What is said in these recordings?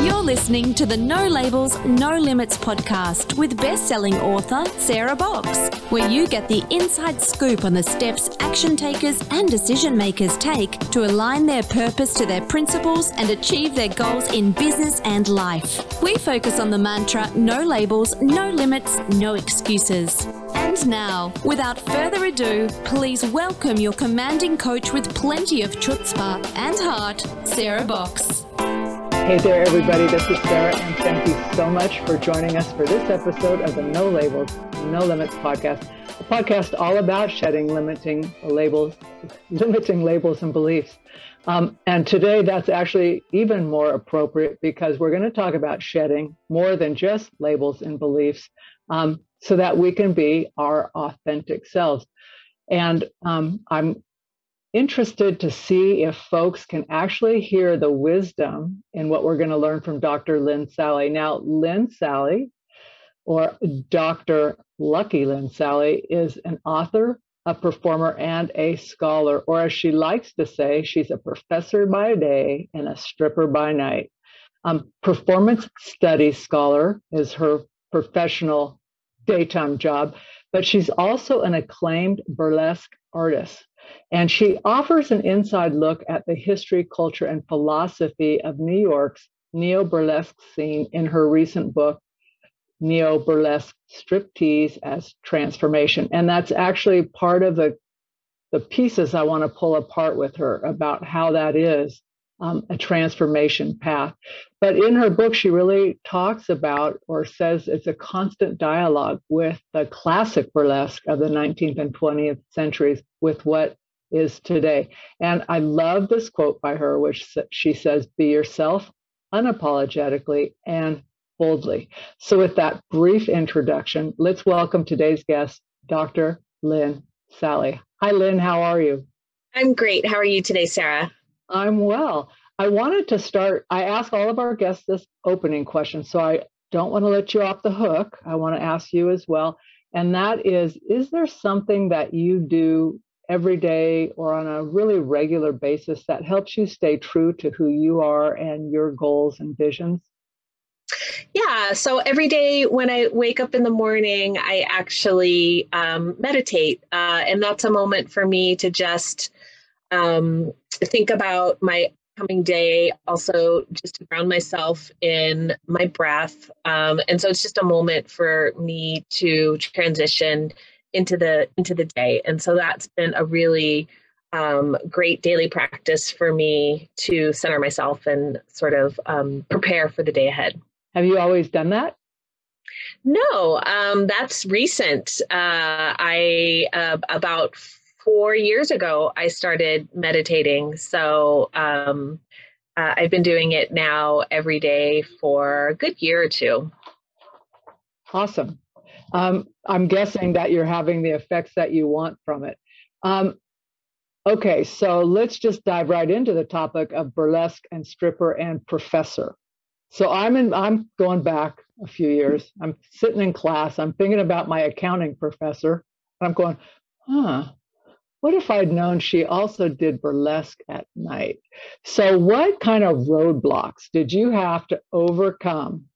You're listening to the No Labels, No Limits podcast with best-selling author Sarah Box, where you get the inside scoop on the steps action takers and decision makers take to align their purpose to their principles and achieve their goals in business and life. We focus on the mantra, no labels, no limits, no excuses. And now, without further ado, please welcome your commanding coach with plenty of chutzpah and heart, Sarah Box. Hey there, everybody. This is Sarah, and thank you so much for joining us for this episode of the No Labels, No Limits podcast, a podcast all about shedding limiting labels and beliefs. And today, that's actually even more appropriate because we're going to talk about shedding more than just labels and beliefs, so that we can be our authentic selves. And I'm interested to see if folks can actually hear the wisdom in what we're going to learn from Dr. Lynn Sally. Now, Lynn Sally, or Dr. Lucky Lynn Sally, is an author, a performer, and a scholar, or as she likes to say, she's a professor by day and a stripper by night. Performance studies scholar is her professional daytime job, but she's also an acclaimed burlesque artist. And she offers an inside look at the history, culture, and philosophy of New York's Neo-Burlesque scene in her recent book, Neo-Burlesque, Striptease as Transformation. And that's actually part of the pieces I want to pull apart with her about how that is a transformation path. But in her book, she really talks about, or says it's a constant dialogue with the classic burlesque of the 19th and 20th centuries with what is today. And I love this quote by her, which she says, "Be yourself unapologetically and boldly." So with that brief introduction, let's welcome today's guest, Dr. Lynn Sally. Hi, Lynn. How are you? I'm great. How are you today, Sarah? I'm well. I wanted to start, I ask all of our guests this opening question, so I don't want to let you off the hook. I want to ask you as well. And that is there something that you do every day or on a really regular basis that helps you stay true to who you are and your goals and visions? Yeah. So every day when I wake up in the morning, I actually meditate. And that's a moment for me to just think about my coming day, also just to ground myself in my breath. And so it's just a moment for me to transition into the day. And so that's been a really great daily practice for me to center myself and sort of prepare for the day ahead. Have you always done that? No, that's recent. I about 4 years ago, I started meditating. So I've been doing it now every day for a good year or two. Awesome. I'm guessing that you're having the effects that you want from it. Okay, so let's just dive right into the topic of burlesque and stripper and professor. So I'm going back a few years. I'm sitting in class. I'm thinking about my accounting professor. And I'm going, what if I'd known she also did burlesque at night? So what kind of roadblocks did you have to overcome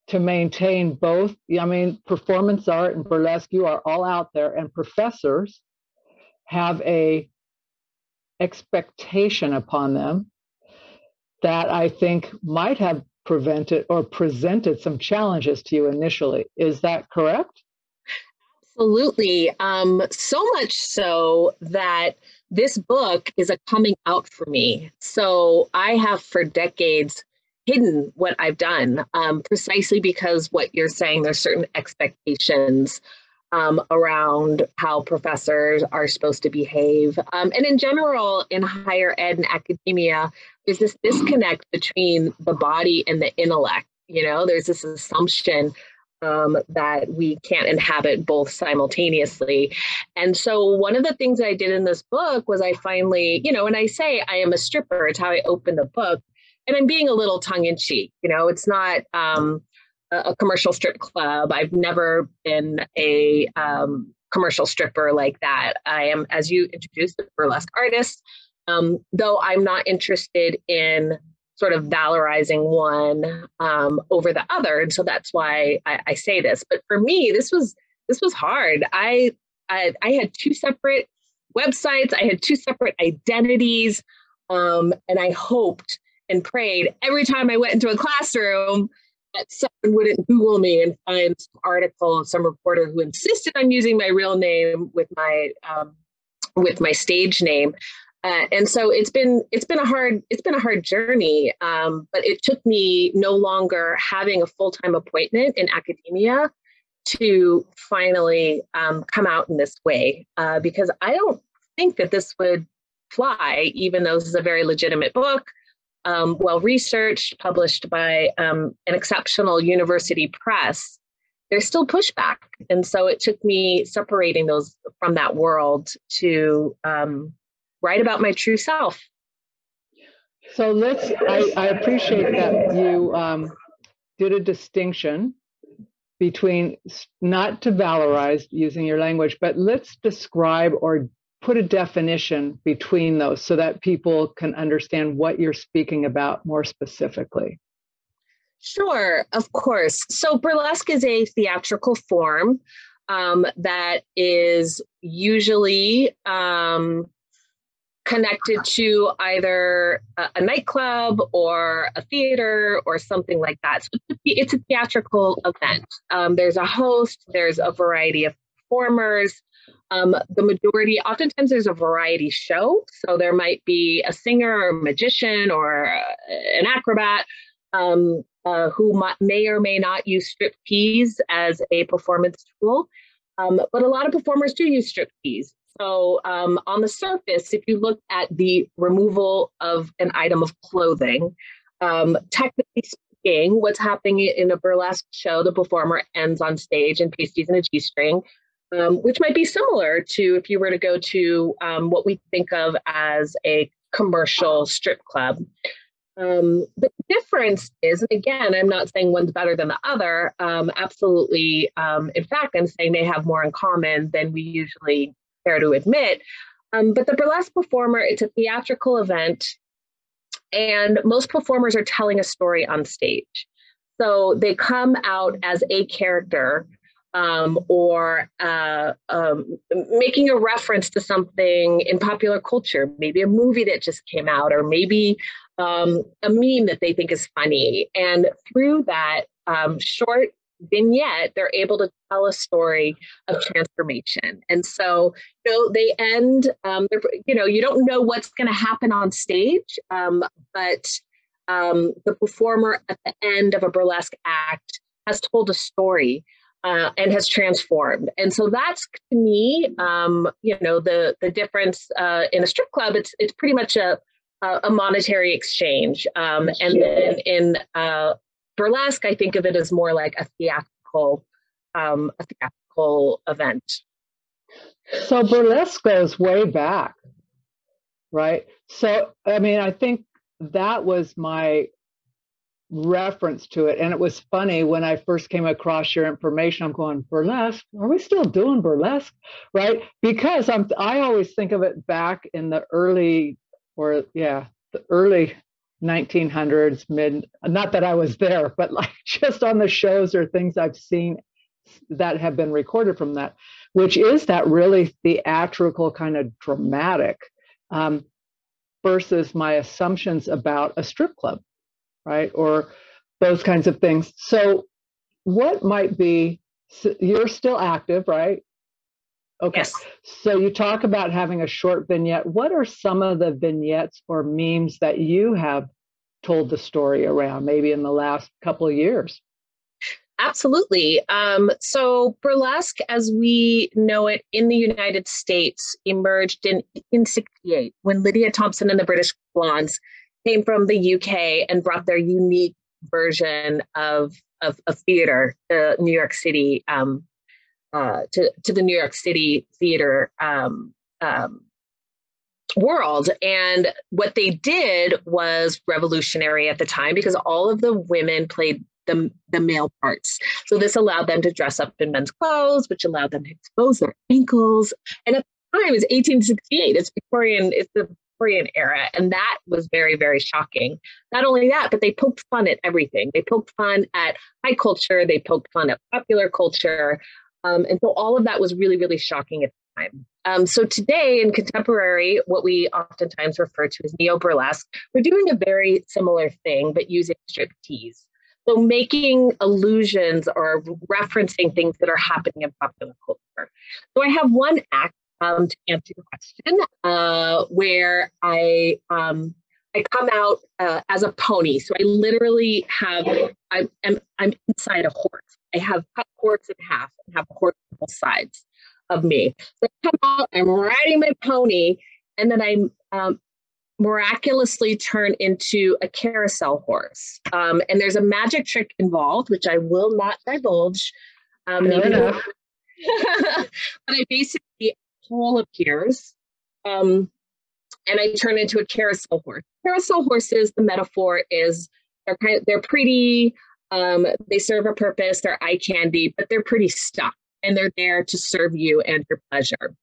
to maintain both? I mean, performance art and burlesque, you are all out there, and professors have a expectation upon them that I think might have prevented or presented some challenges to you initially. Is that correct? Absolutely. So much so that this book is a coming out for me. So I have for decades hidden what I've done, precisely because what you're saying, there's certain expectations around how professors are supposed to behave. And in general, in higher ed and academia, there's this disconnect between the body and the intellect. You know, there's this assumption that we can't inhabit both simultaneously. And so one of the things I did in this book was I finally, when I say I am a stripper, it's how I open the book. And I'm being a little tongue in cheek. It's not a commercial strip club. I've never been a commercial stripper like that. I am, as you introduced, a burlesque artist, though I'm not interested in sort of valorizing one over the other. And so that's why I say this. But for me, this was hard. I had two separate websites. I had two separate identities. And I hoped and prayed every time I went into a classroom that someone wouldn't Google me and find some article of some reporter who insisted on using my real name with my stage name. And so it's been a hard journey. But it took me no longer having a full-time appointment in academia to finally come out in this way, because I don't think that this would fly, even though this is a very legitimate book, well-researched, published by an exceptional university press. There's still pushback. And so it took me separating those from that world to write about my true self. So I appreciate that you did a distinction between, not to valorize using your language, but let's describe or put a definition between those so that people can understand what you're speaking about more specifically. Sure, of course. So burlesque is a theatrical form that is usually connected to either a nightclub or a theater or something like that. So it's a theatrical event. There's a host, there's a variety of performers. The majority, oftentimes there's a variety show. So there might be a singer or a magician or an acrobat who may or may not use striptease as a performance tool. But a lot of performers do use striptease. So on the surface, if you look at the removal of an item of clothing, technically speaking, what's happening in a burlesque show, the performer ends on stage in pasties and a G-string, which might be similar to if you were to go to what we think of as a commercial strip club. The difference is, and again, I'm not saying one's better than the other, absolutely. In fact, I'm saying they have more in common than we usually care to admit. But the burlesque performer, it's a theatrical event, and most performers are telling a story on stage. So they come out as a character or making a reference to something in popular culture, maybe a movie that just came out, or maybe a meme that they think is funny. And through that short vignette, they're able to tell a story of transformation. And so, they end, you don't know what's going to happen on stage, but the performer at the end of a burlesque act has told a story and has transformed. And so that's, to me, the difference in a strip club. It's pretty much a monetary exchange. And then in burlesque, I think of it as more like a theatrical event. So burlesque goes way back, right? So, I mean, I think that was my reference to it. And it was funny when I first came across your information, I'm going, burlesque? Are we still doing burlesque? Right? Because I always think of it back in the early 1900s, not that I was there, but like just on the shows or things I've seen that have been recorded from that, which is that really theatrical kind of dramatic versus my assumptions about a strip club, right? Or those kinds of things. So what might be, you're still active, right? Okay. Yes. So you talk about having a short vignette. What are some of the vignettes or memes that you have told the story around, maybe in the last couple of years? Absolutely. So burlesque, as we know it in the United States, emerged in 1868 when Lydia Thompson and the British Blondes came from the UK and brought their unique version of theater to New York City, to the New York City theater world. And what they did was revolutionary at the time because all of the women played the male parts. So this allowed them to dress up in men's clothes, which allowed them to expose their ankles. And at the time, it was 1868. It's Victorian. It's the Victorian era. And that was very, very shocking. Not only that, but they poked fun at everything. They poked fun at high culture. They poked fun at popular culture. And so all of that was really, really shocking at the time. So today in contemporary, what we oftentimes refer to as Neo-Burlesque, we're doing a very similar thing, but using striptease. So making allusions or referencing things that are happening in popular culture. So I have one act to answer your question, where I come out as a pony. So I literally I'm inside a horse. I have cut horse in half and have a horse on both sides of me. So I come out, I'm riding my pony, and then I miraculously turn into a carousel horse. And there's a magic trick involved, which I will not divulge. But I basically, a hole appears, and I turn into a carousel horse. Carousel horses, the metaphor is they're pretty, they serve a purpose, they're eye candy, but they're pretty stuck, and they're there to serve you and your pleasure.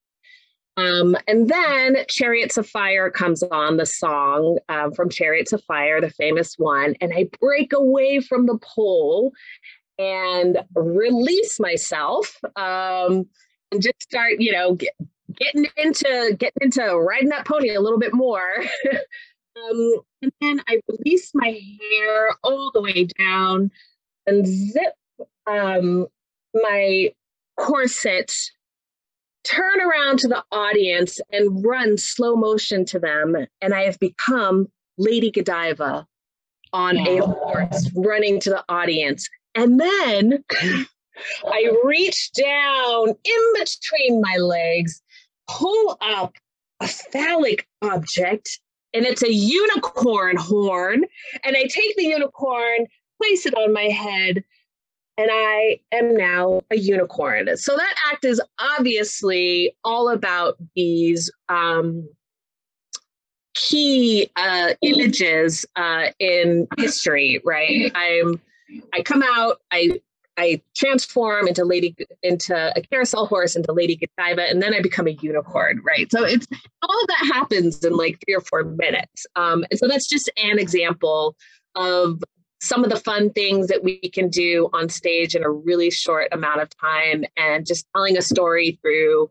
And then Chariots of Fire comes on, the song from Chariots of Fire, the famous one, and I break away from the pole and release myself, and just start, getting into riding that pony a little bit more. And then I release my hair all the way down and zip my corset, turn around to the audience and run slow motion to them. And I have become Lady Godiva on a horse running to the audience. And then I reach down in between my legs, pull up a phallic object, and it's a unicorn horn. And I take the unicorn, place it on my head, and I am now a unicorn. So that act is obviously all about these key images in history, right? I come out, I transform into a carousel horse, into Lady Godiva, and then I become a unicorn, right? So it's all of that happens in like 3 or 4 minutes. And so that's just an example of some of the fun things that we can do on stage in a really short amount of time, and just telling a story through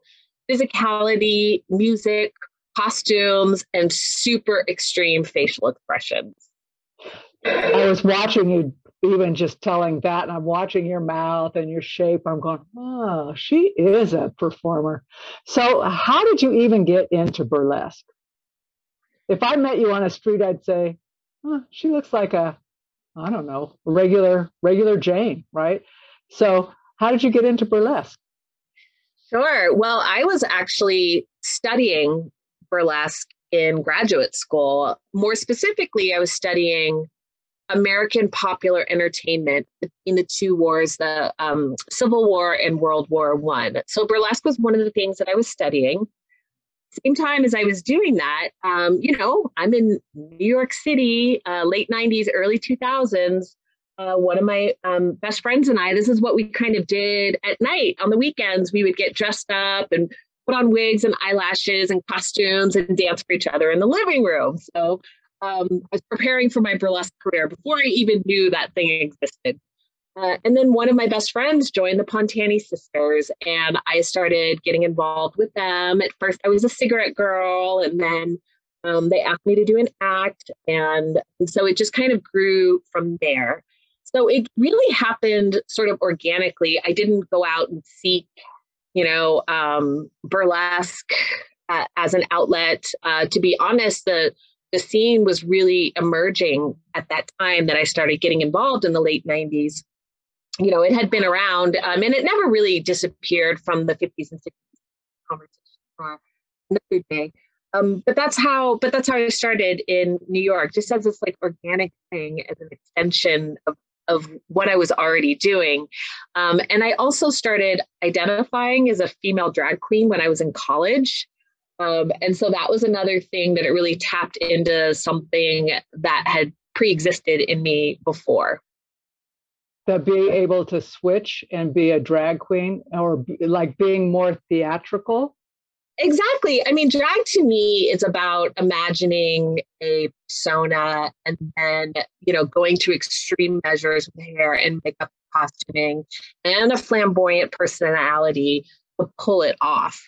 physicality, music, costumes, and super extreme facial expressions. I was watching you even just telling that, and I'm watching your mouth and your shape. I'm going, oh, she is a performer. So how did you even get into burlesque? If I met you on a street, I'd say, oh, she looks like I don't know, regular Jane, right? So how did you get into burlesque? Sure. Well, I was actually studying burlesque in graduate school. More specifically, I was studying American popular entertainment between the two wars, the Civil War and World War I. So burlesque was one of the things that I was studying. Same time as I was doing that, I'm in New York City, late 90s, early 2000s. One of my best friends and I, this is what we kind of did at night. On the weekends, we would get dressed up and put on wigs and eyelashes and costumes and dance for each other in the living room. So I was preparing for my burlesque career before I even knew that thing existed. And then one of my best friends joined the Pontani sisters, and I started getting involved with them. At first, I was a cigarette girl, and then they asked me to do an act. And so it just kind of grew from there. So it really happened sort of organically. I didn't go out and seek, burlesque as an outlet. To be honest, the scene was really emerging at that time that I started getting involved in the late 90s. It had been around, and it never really disappeared from the 50s and 60s conversation another day. But that's how I started in New York, just as this like organic thing, as an extension of what I was already doing. And I also started identifying as a female drag queen when I was in college. And so that was another thing that it really tapped into something that had pre-existed in me before. That being able to switch and be a drag queen, or like being more theatrical, Exactly. I mean, drag to me is about imagining a persona and then, going to extreme measures with hair and makeup, costuming, and a flamboyant personality to pull it off.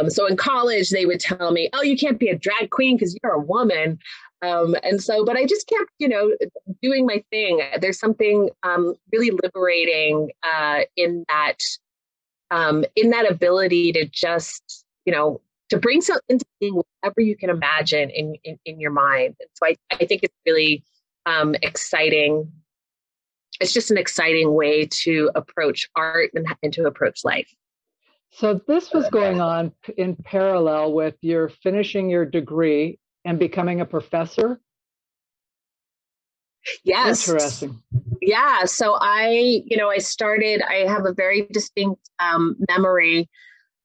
So in college, they would tell me, oh, you can't be a drag queen because you're a woman. But I just kept, doing my thing. There's something really liberating in that ability to just, to bring something into being whatever you can imagine in your mind. And so I think it's really exciting. It's just an exciting way to approach art and to approach life. So this was going on in parallel with your finishing your degree and becoming a professor? Yes. Interesting. Yeah. So I have a very distinct memory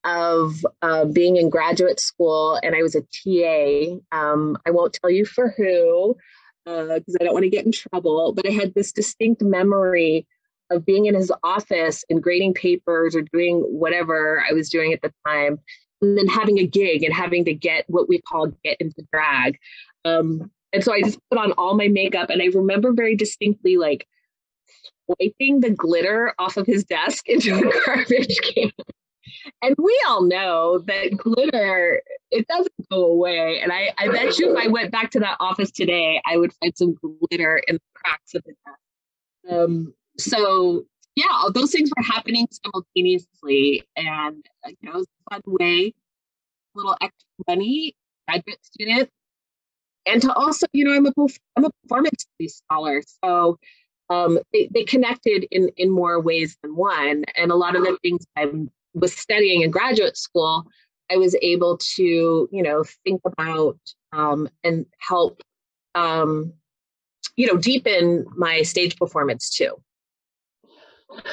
of being in graduate school, and I was a TA. I won't tell you for who, because I don't want to get in trouble, but I had this distinct memory of being in his office and grading papers or doing whatever I was doing at the time, and then having a gig and having to get what we call get into drag. And so I just put on all my makeup, and I remember very distinctly like wiping the glitter off of his desk into a garbage can. And we all know that glitter, it doesn't go away. And I bet you if I went back to that office today, I would find some glitter in the cracks of the desk. So yeah, those things were happening simultaneously. And it was a fun way, a little extra money, graduate student. And to also, I'm a performance studies scholar. So they connected in more ways than one. And a lot of the things I was studying in graduate school, I was able to, think about and help, deepen my stage performance too.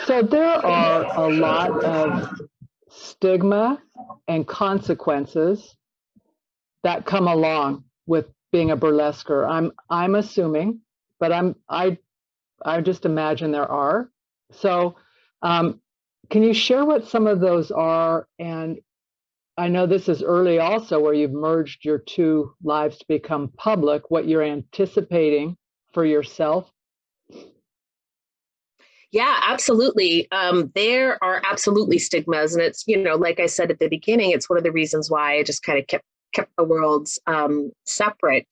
So there are a lot of stigma and consequences that come along with being a burlesquer. I'm assuming, but I just imagine there are. So can you share what some of those are? And I know this is early also, where you've merged your two lives to become public, what you're anticipating for yourself. Yeah, absolutely. There are absolutely stigmas. And it's, like I said at the beginning, it's one of the reasons why I just kind of kept the worlds separate.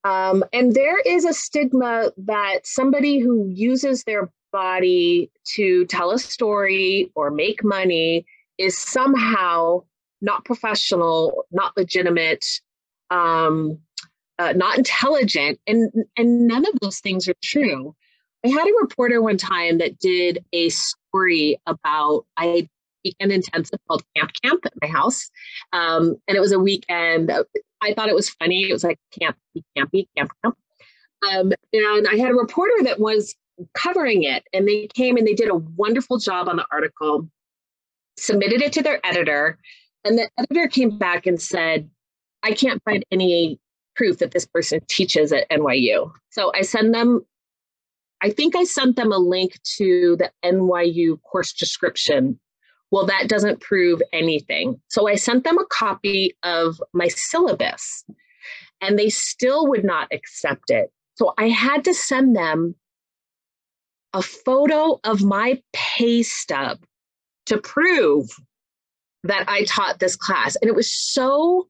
And there is a stigma that somebody who uses their body to tell a story or make money is somehow not professional, not legitimate, not intelligent. And none of those things are true. I had a reporter one time that did a story about a weekend intensive called Camp at my house. And it was a weekend. I thought it was funny. It was like camp. And I had a reporter that was covering it, and they came and they did a wonderful job on the article, submitted it to their editor, and the editor came back and said, I can't find any proof that this person teaches at NYU. So I sent them a link to the NYU course description. Well, that doesn't prove anything. So I sent them a copy of my syllabus, and they still would not accept it. So I had to send them a photo of my pay stub to prove that I taught this class. And it was so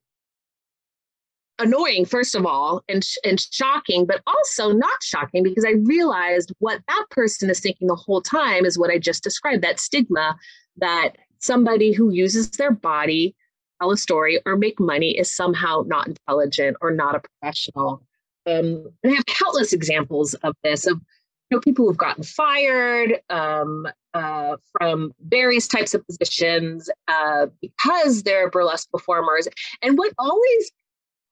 annoying, first of all, and shocking, but also not shocking, because I realized what that person is thinking the whole time is what I just described, that stigma that somebody who uses their body, tell a story, or make money is somehow not intelligent or not a professional. And I have countless examples of this, of people who've gotten fired from various types of positions because they're burlesque performers. And what always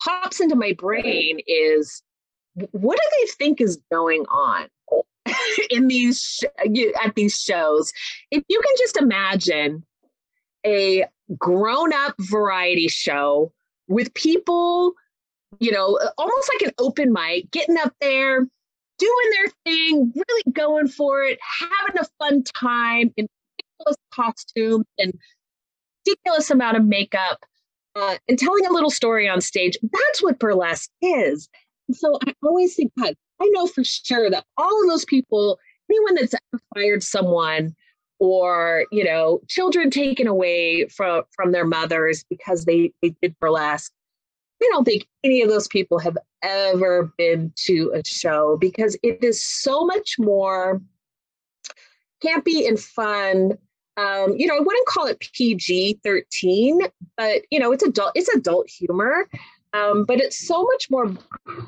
pops into my brain is, what do they think is going on in at these shows? If you can just imagine a grown-up variety show with people, almost like an open mic, getting up there, doing their thing, really going for it, having a fun time in those costumes and ridiculous amount of makeup, and telling a little story on stage. That's what burlesque is. And so I always think, God, I know for sure that all of those people, anyone that's ever fired someone, or, you know, children taken away from their mothers because they did burlesque, I don't think any of those people have ever been to a show, because it is so much more campy and fun. You know, I wouldn't call it PG-13, but, you know, it's adult humor. But it's so much more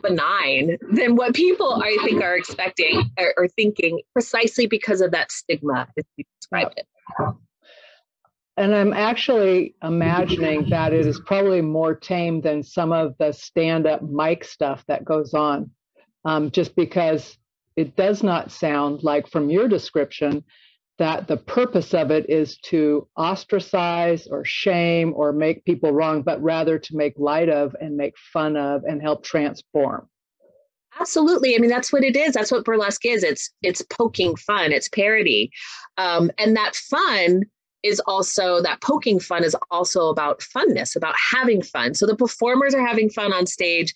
benign than what people, I think, are expecting or thinking, precisely because of that stigma, as you described it. And I'm actually imagining that it is probably more tame than some of the stand-up mic stuff that goes on, just because it does not sound like, from your description, that the purpose of it is to ostracize or shame or make people wrong, but rather to make light of and make fun of and help transform. Absolutely. I mean, that's what it is. That's what burlesque is. It's poking fun. It's parody. And that fun is also, that poking fun is also about funness, about having fun. So the performers are having fun on stage.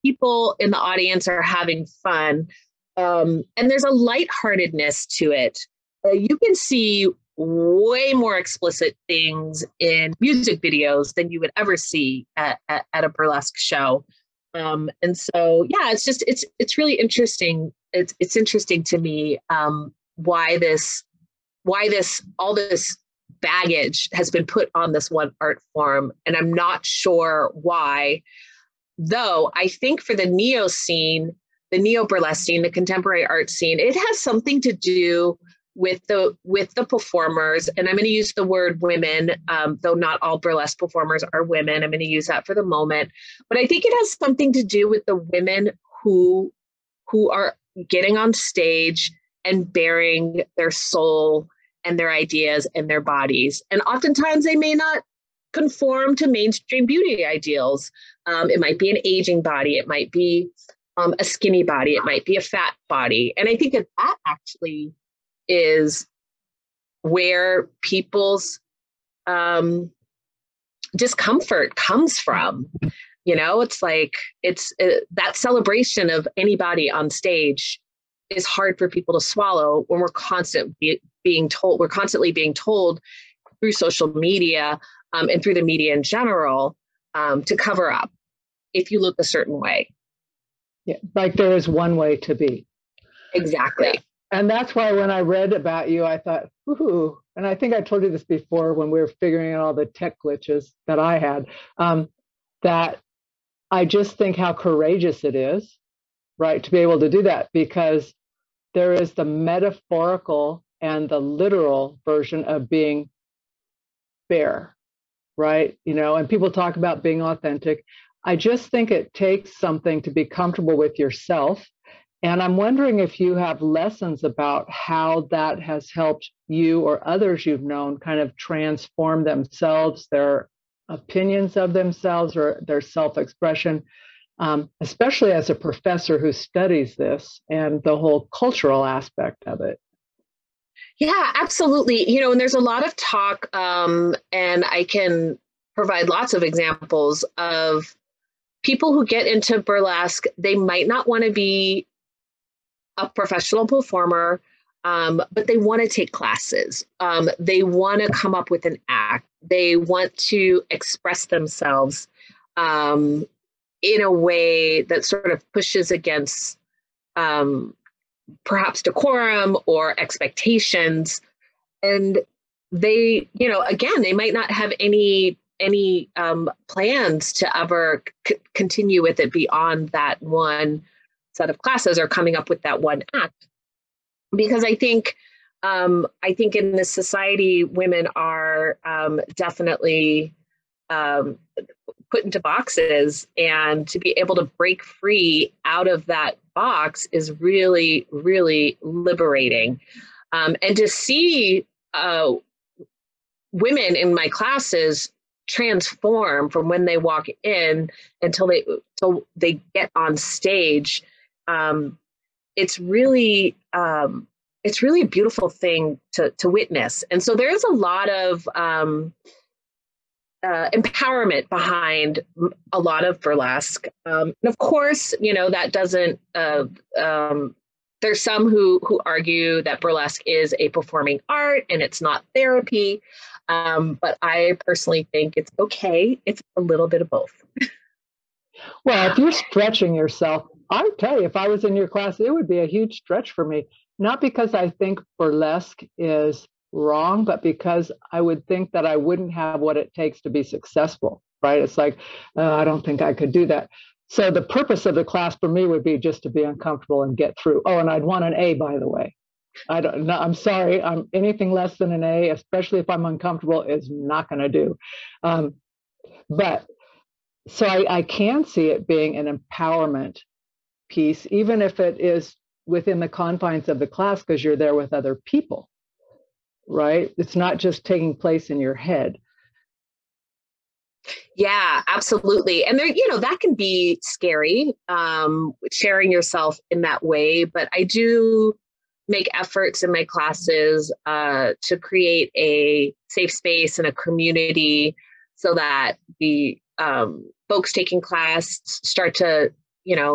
People in the audience are having fun. And there's a lightheartedness to it. You can see way more explicit things in music videos than you would ever see at a burlesque show. And so, yeah, it's really interesting. It's interesting to me why all this baggage has been put on this one art form. And I'm not sure why, though. I think for the neo scene, the neo-burlesque scene, the contemporary art scene, it has something to do with the performers. And I'm going to use the word women, though not all burlesque performers are women. I'm going to use that for the moment. But I think it has something to do with the women who are getting on stage and bearing their soul and their ideas and their bodies. And oftentimes they may not conform to mainstream beauty ideals. It might be an aging body. It might be a skinny body. It might be a fat body. And I think that actually is where people's discomfort comes from. You know, it's like that celebration of anybody on stage is hard for people to swallow when we're constantly being told through social media and through the media in general to cover up if you look a certain way. Yeah, like there is one way to be. Exactly. Yeah. And that's why when I read about you, I thought, ooh, and I think I told you this before when we were figuring out all the tech glitches that I had, that I just think how courageous it is, right, to be able to do that, because there is the metaphorical and the literal version of being bare, right? You know, and people talk about being authentic. I just think it takes something to be comfortable with yourself. And I'm wondering if you have lessons about how that has helped you or others you've known kind of transform themselves, their opinions of themselves, or their self-expression, especially as a professor who studies this and the whole cultural aspect of it. Yeah, absolutely. You know, and there's a lot of talk, and I can provide lots of examples of people who get into burlesque. They might not want to be a professional performer, but they want to take classes. They want to come up with an act. They want to express themselves in a way that sort of pushes against perhaps decorum or expectations. And they, you know, again, they might not have any plans to ever continue with it beyond that one set of classes or coming up with that one act. Because I think in this society, women are definitely put into boxes, and to be able to break free out of that box is really, really liberating. And to see women in my classes transform from when they walk in until they get on stage, it's really a beautiful thing to witness. And so there's a lot of empowerment behind a lot of burlesque. And of course, that doesn't, there's some who argue that burlesque is a performing art and it's not therapy. But I personally think it's okay. It's a little bit of both. Well, if you're stretching yourself, I tell you, if I was in your class, it would be a huge stretch for me. Not because I think burlesque is wrong, but because I would think that I wouldn't have what it takes to be successful, right? It's like, I don't think I could do that. So the purpose of the class for me would be just to be uncomfortable and get through. Oh, and I'd want an A, by the way. I'm sorry. Anything less than an A, especially if I'm uncomfortable, is not going to do. But so I can see it being an empowerment piece, even if it is within the confines of the class, because you're there with other people, right? It's not just taking place in your head. Yeah, absolutely. And there, that can be scary, sharing yourself in that way. But I do make efforts in my classes to create a safe space and a community so that the folks taking class start to,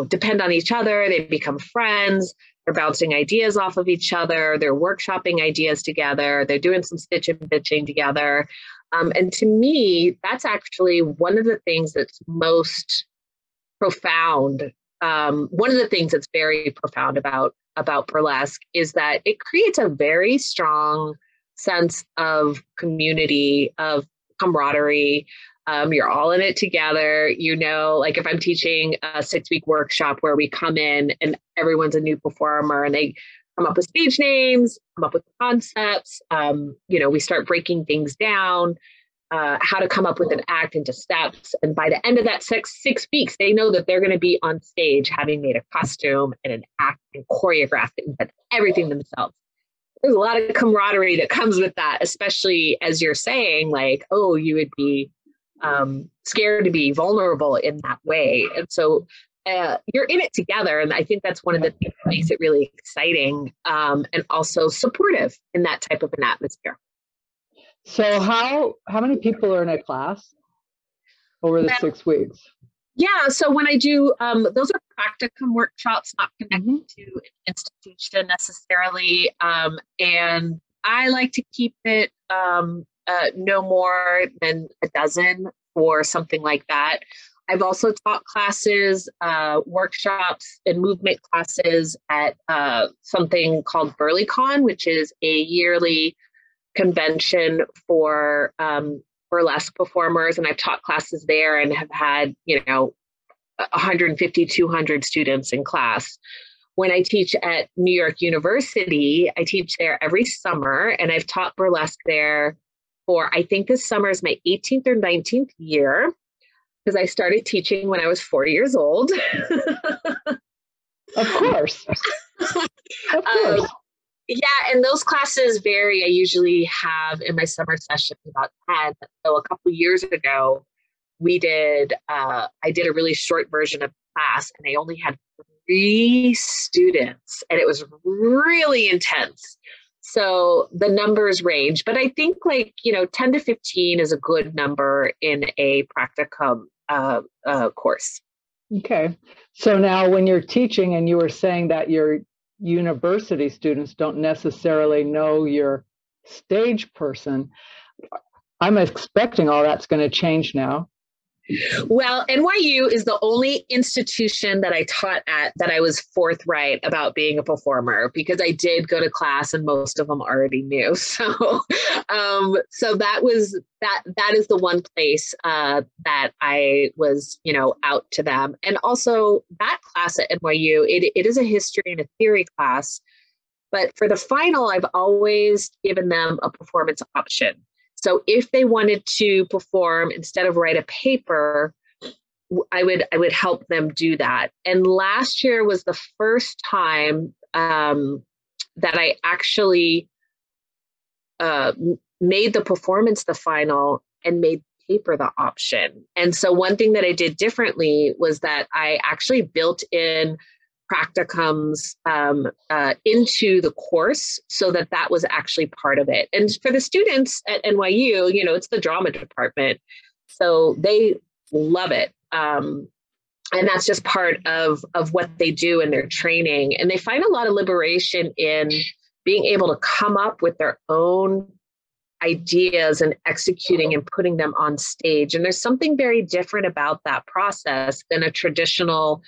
depend on each other. They become friends. They're bouncing ideas off of each other. They're workshopping ideas together. They're doing some stitch and bitching together. And to me, that's actually one of the things that's most profound. One of the things that's very profound about burlesque is that it creates a very strong sense of community, of camaraderie. You're all in it together. Like if I'm teaching a 6-week workshop where we come in and everyone's a new performer and they come up with stage names, come up with concepts. We start breaking things down, how to come up with an act into steps. And by the end of that six weeks, they know that they're going to be on stage having made a costume and an act and choreographed it and done everything themselves. There's a lot of camaraderie that comes with that, especially as you're saying, like, oh, you would be scared to be vulnerable in that way. And so you're in it together. And I think that's one of the things that makes it really exciting and also supportive in that type of an atmosphere. So how many people are in a class over the 6 weeks? Yeah. So when I do, those are practicum workshops, not connected to an institution necessarily. And I like to keep it no more than a dozen for something like that. I've also taught classes, workshops and movement classes at something called BurlyCon, which is a yearly convention for burlesque performers. And I've taught classes there and have had, 150, 200 students in class. When I teach at New York University, I teach there every summer, and I've taught burlesque there for, I think this summer is my 18th or 19th year, because I started teaching when I was 4 years old. Of course. Of course. Yeah, and those classes vary. I usually have in my summer sessions about 10. So a couple years ago, I did a really short version of class, and I only had 3 students, and it was really intense. So the numbers range, but I think 10 to 15 is a good number in a practicum course. Okay. So now when you're teaching and you were saying that your university students don't necessarily know your stage person, I'm expecting all that's going to change now. Well, NYU is the only institution that I taught at that I was forthright about being a performer, because I did go to class and most of them already knew. So, so that is the one place that I was, out to them. And also that class at NYU, it is a history and a theory class, but for the final, I've always given them a performance option. So if they wanted to perform instead of write a paper, I would help them do that. And last year was the first time that I actually made the performance the final and made paper the option. And so one thing that I did differently was that I actually built in practicums into the course so that was actually part of it. And for the students at NYU, it's the drama department. So they love it. And that's just part of what they do in their training. And they find a lot of liberation in being able to come up with their own ideas and executing and putting them on stage. And there's something very different about that process than a traditional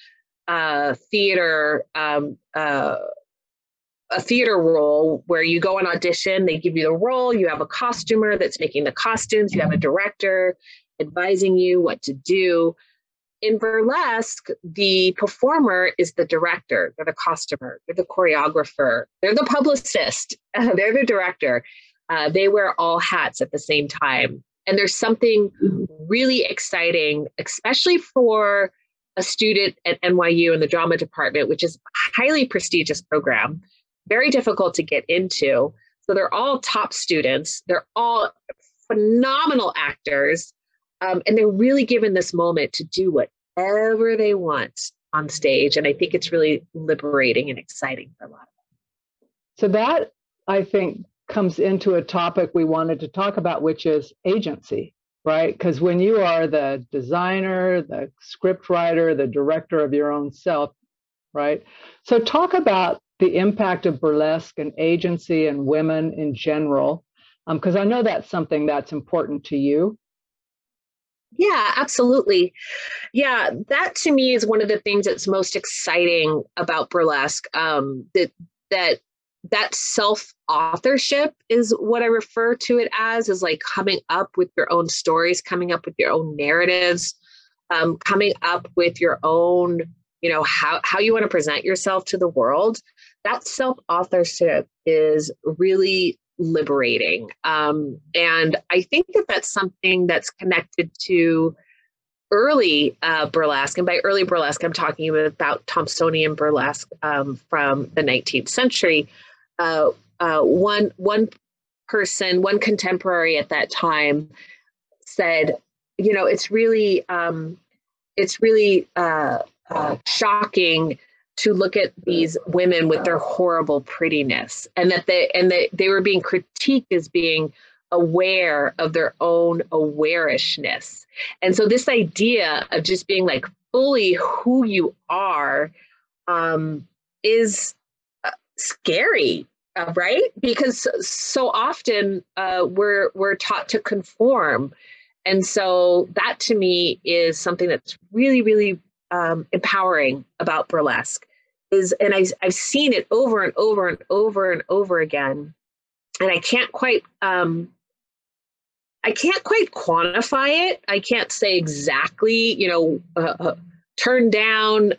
theater role where you go on audition, they give you the role, you have a costumer that's making the costumes, you have a director advising you what to do. In burlesque, the performer is the director, they're the costumer, they're the choreographer, they're the publicist, they're the director. They wear all hats at the same time. And there's something really exciting, especially for a student at NYU in the drama department, which is a highly prestigious program, very difficult to get into. So they're all top students. They're all phenomenal actors. And they're really given this moment to do whatever they want on stage. And I think it's really liberating and exciting for a lot of them. So that, I think, comes into a topic we wanted to talk about, which is agency, right? Because when you are the designer, the script writer, the director of your own self, right? So talk about the impact of burlesque and agency and women in general, because I know that's something that's important to you. Yeah, absolutely. Yeah, that to me is one of the things that's most exciting about burlesque. That self-authorship is what I refer to it as, is like coming up with your own stories, coming up with your own narratives, coming up with your own, how you want to present yourself to the world. That self-authorship is really liberating. And I think that that's something that's connected to early burlesque. And by early burlesque, I'm talking about Thompsonian burlesque from the 19th century. One contemporary at that time said, it's really shocking to look at these women with their horrible prettiness, and that they were being critiqued as being aware of their own awareishness. And so this idea of just being like fully who you are is scary, right? Because so often we're taught to conform. And so that to me is something that's really, really empowering about burlesque. And I've seen it over and over and over and over again. And I can't quite quantify it. I can't say exactly, turn down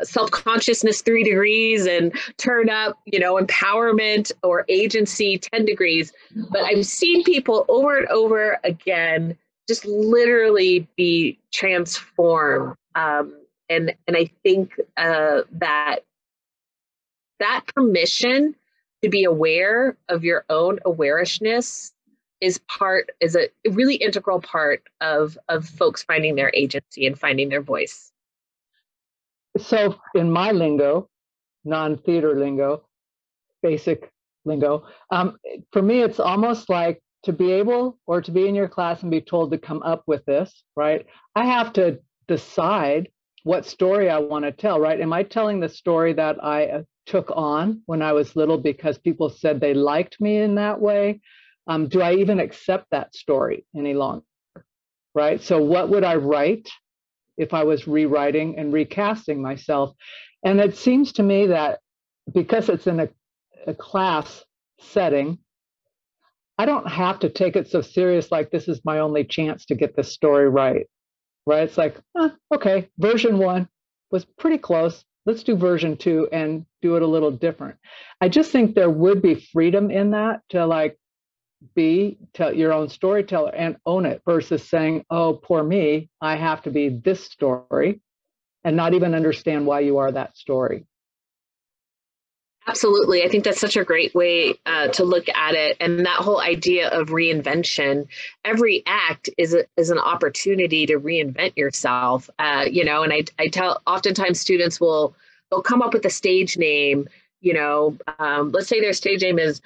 self-consciousness 3 degrees and turn up, empowerment or agency 10 degrees. But I've seen people over and over again just literally be transformed. And I think that permission to be aware of your own awareness is a really integral part of folks finding their agency and finding their voice. So in my lingo, non-theater lingo, basic lingo, for me, it's almost like to be able or to be in your class and be told to come up with this, right? I have to decide what story I want to tell, right? Am I telling the story that I took on when I was little because people said they liked me in that way? Do I even accept that story any longer, right? So what would I write if I was rewriting and recasting myself? And it seems to me that because it's in a class setting, I don't have to take it so serious, like this is my only chance to get this story right? It's like, okay, version 1 was pretty close. Let's do version 2 and do it a little different. I just think there would be freedom in that to tell your own storyteller and own it versus saying, oh, poor me, I have to be this story and not even understand why you are that story. Absolutely. I think that's such a great way to look at it. And that whole idea of reinvention, every act is an opportunity to reinvent yourself, and I tell oftentimes students they'll come up with a stage name, let's say their stage name is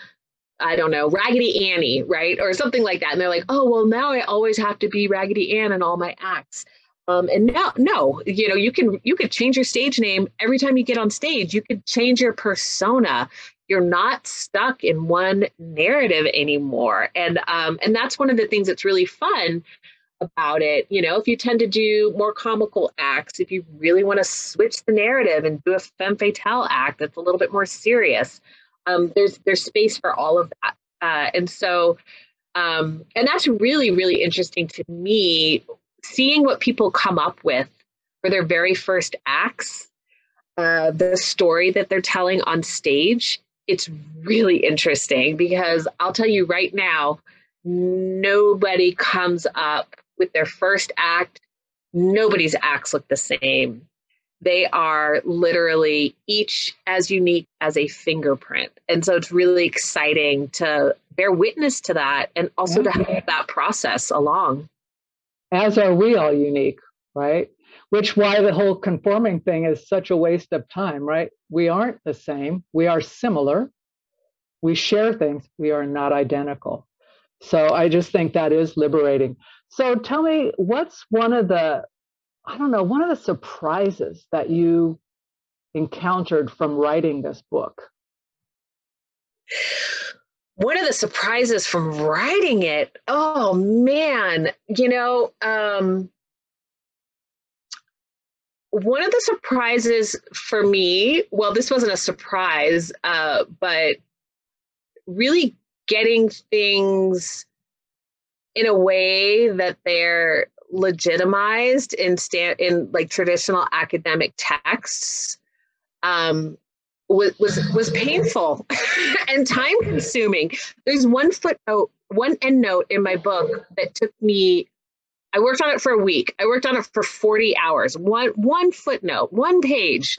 I don't know, Raggedy Annie, right? Or something like that. And they're like, oh, well, now I always have to be Raggedy Ann in all my acts. And now, no, you could change your stage name every time you get on stage. You could change your persona. You're not stuck in one narrative anymore. And that's one of the things that's really fun about it. If you tend to do more comical acts, if you really want to switch the narrative and do a femme fatale act that's a little bit more serious, there's space for all of that. And that's really, really interesting to me, seeing what people come up with for their very first acts, the story that they're telling on stage. It's really interesting because I'll tell you right now, nobody comes up with their first act. Nobody's acts look the same. They are literally each as unique as a fingerprint. And so it's really exciting to bear witness to that and also to have that process along. As are we all unique, right? Which why the whole conforming thing is such a waste of time, right? We aren't the same. We are similar. We share things. We are not identical. So I just think that is liberating. So tell me, what's one of the surprises that you encountered from writing this book? One of the surprises from writing it, oh man, one of the surprises for me, well, this wasn't a surprise, but really getting things in a way that they're legitimized in like traditional academic texts, was painful and time consuming. There's one endnote in my book that took me, I worked on it for a week. I worked on it for 40 hours, one footnote, one page.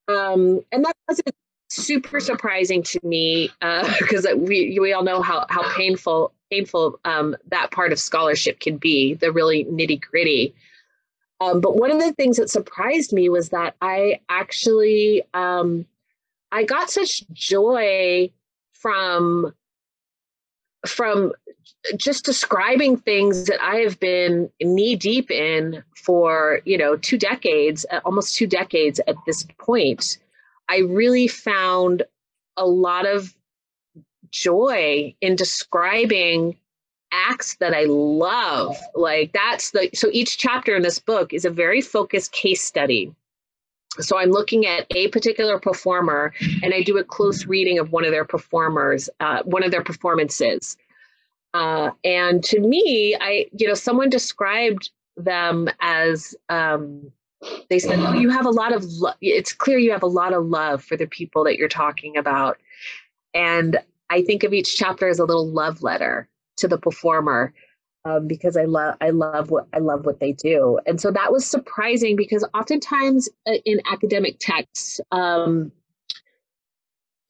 And that wasn't super surprising to me because we all know how painful that part of scholarship can be, the really nitty gritty. But one of the things that surprised me was that I actually, I got such joy from just describing things that I have been knee deep in for, 2 decades, almost 2 decades at this point. I really found a lot of joy in describing acts that I love. Like so each chapter in this book is a very focused case study. So I'm looking at a particular performer and I do a close reading of one of their performances. And to me, someone described them as, they said, oh, you have a lot of, it's clear you have a lot of love for the people that you're talking about. And I think of each chapter as a little love letter to the performer, because I love what they do. And so that was surprising because oftentimes in academic texts,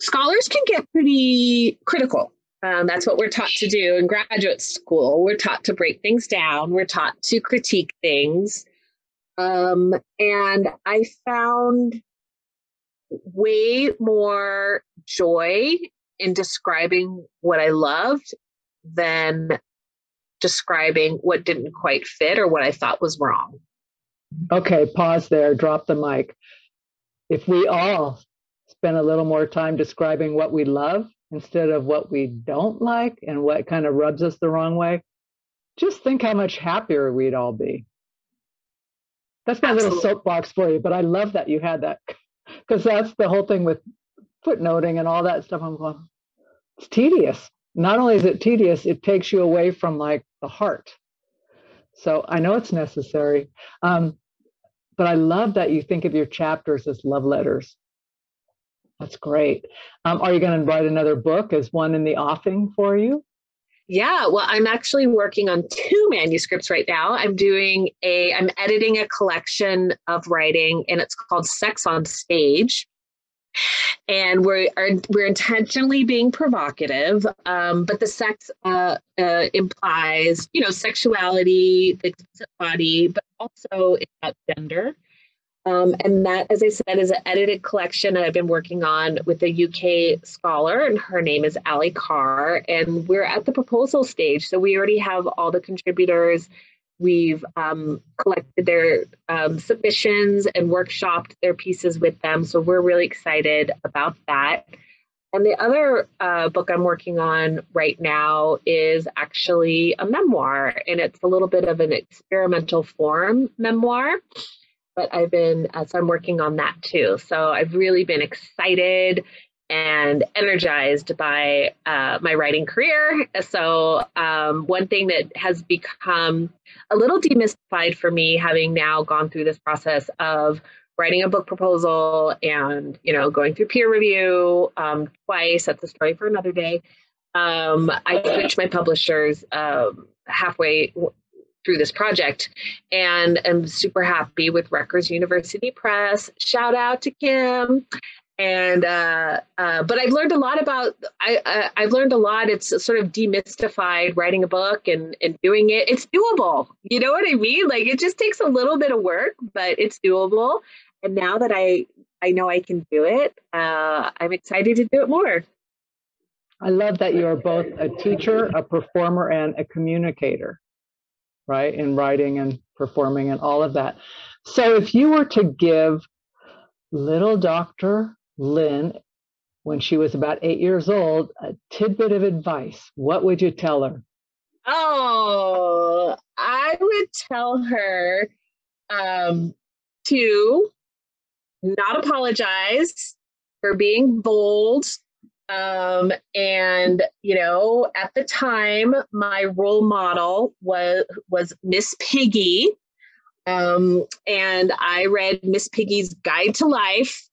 scholars can get pretty critical. That's what we're taught to do in graduate school. We're taught to break things down. We're taught to critique things. And I found way more joy in describing what I loved than describing what didn't quite fit or what I thought was wrong. Okay, pause there, drop the mic. If we all spend a little more time describing what we love instead of what we don't like and what kind of rubs us the wrong way, just think how much happier we'd all be. That's my little soapbox for you, but I love that you had that, because that's the whole thing with footnoting and all that stuff. I'm going, it's tedious. Not only is it tedious, it takes you away from like the heart. So I know it's necessary. But I love that you think of your chapters as love letters. That's great. Are you going to write another book? Is one in the offing for you? Yeah, well, I'm actually working on 2 manuscripts right now. I'm editing a collection of writing, and it's called Sex on Stage. And we're intentionally being provocative, but the sex implies, sexuality, the explicit body, but also it's about gender. And that, as I said, is an edited collection that I've been working on with a UK scholar, and her name is Ali Carr. And we're at the proposal stage. So we already have all the contributors. We've collected their submissions and workshopped their pieces with them. So we're really excited about that. And the other book I'm working on right now is actually a memoir, and it's a little bit of an experimental form memoir. But so I'm working on that too. So I've really been excited and energized by my writing career. So one thing that has become a little demystified for me, having now gone through this process of writing a book proposal and, going through peer review twice, that's a story for another day. I switched my publishers halfway through this project, and I'm super happy with Rutgers University Press. Shout out to Kim. And but I've learned a lot I've learned a lot. It's sort of demystified writing a book and doing it. It's doable. You know what I mean? Like, it just takes a little bit of work, but it's doable. And now that I know I can do it, I'm excited to do it more. I love that you are both a teacher, a performer, and a communicator, right? In writing and performing and all of that. So if you were to give little Dr. Lynn, when she was about 8 years old, a tidbit of advice, what would you tell her? Oh, I would tell her to not apologize for being bold. And, at the time, my role model was Miss Piggy. And I read Miss Piggy's Guide to Life,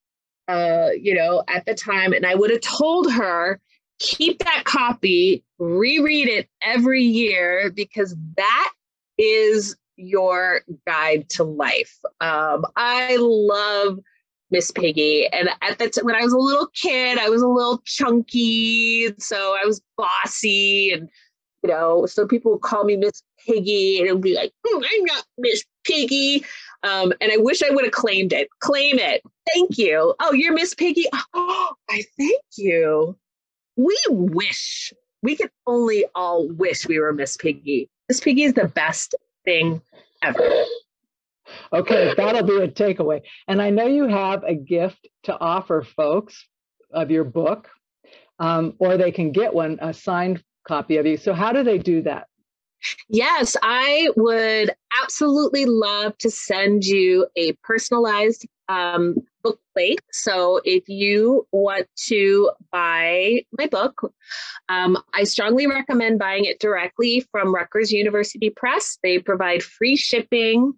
at the time, and I would have told her, keep that copy, reread it every year, because that is your guide to life. I love Miss Piggy. And when I was a little kid, I was a little chunky. So I was bossy, and, so people would call me Miss Piggy, and it would be like, I'm not Miss Piggy. And I wish I would have claimed it. Claim it. Thank you. Oh, you're Miss Piggy. Oh, I thank you. We could only all wish we were Miss Piggy. Miss Piggy is the best thing ever. Okay, that'll be a takeaway. And I know you have a gift to offer folks of your book, or they can get a signed copy of you. So how do they do that? Yes, I would absolutely love to send you a personalized book plate. So if you want to buy my book, I strongly recommend buying it directly from Rutgers University Press. They provide free shipping.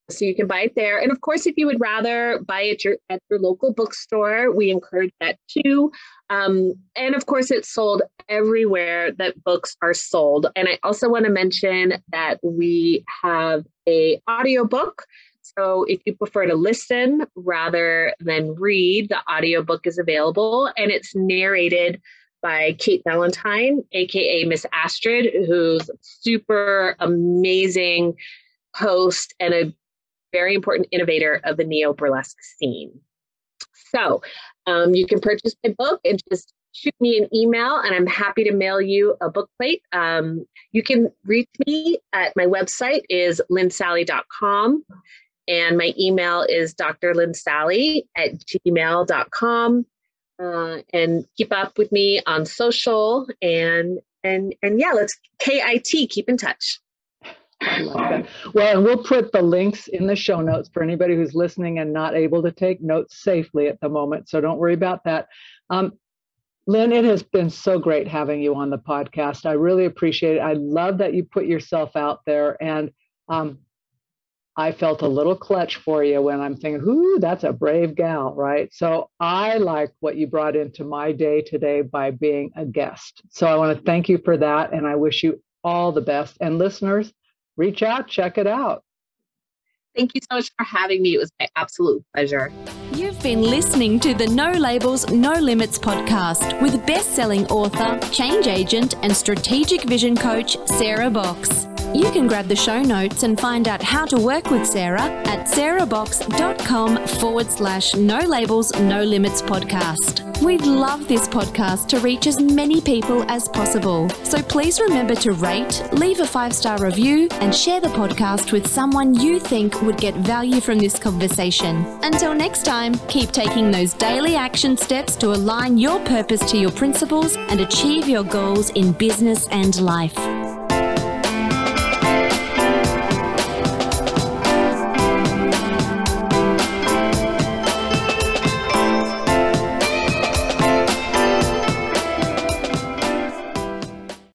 So you can buy it there. And of course, if you would rather buy it at your local bookstore, we encourage that too. And of course, it's sold everywhere that books are sold. And I also want to mention that we have an audiobook. So if you prefer to listen rather than read, the audiobook is available, and it's narrated by Kate Valentine, aka Miss Astrid, who's super amazing host and a very important innovator of the Neo-Burlesque scene. So you can purchase my book and just shoot me an email, and I'm happy to mail you a book plate. You can reach me at my website is lynnsally.com, and my email is drlynnsally@gmail.com. And keep up with me on social, and yeah, let's KIT, keep in touch. I like that. Well, and we'll put the links in the show notes for anybody who's listening and not able to take notes safely at the moment. So don't worry about that. Lynn, it has been so great having you on the podcast. I really appreciate it. I love that you put yourself out there. And I felt a little clutch for you when I'm thinking, ooh, that's a brave gal, right? So I like what you brought into my day today by being a guest. So I want to thank you for that. And I wish you all the best. And listeners, reach out, check it out. Thank you so much for having me. It was my absolute pleasure. You've been listening to the No Labels, No Limits podcast with best-selling author, change agent, and strategic vision coach, Sarah Box. You can grab the show notes and find out how to work with Sarah at sarahbox.com/no labels, no limits podcast. We'd love this podcast to reach as many people as possible. So please remember to rate, leave a 5-star review, and share the podcast with someone you think would get value from this conversation. Until next time, keep taking those daily action steps to align your purpose to your principles and achieve your goals in business and life.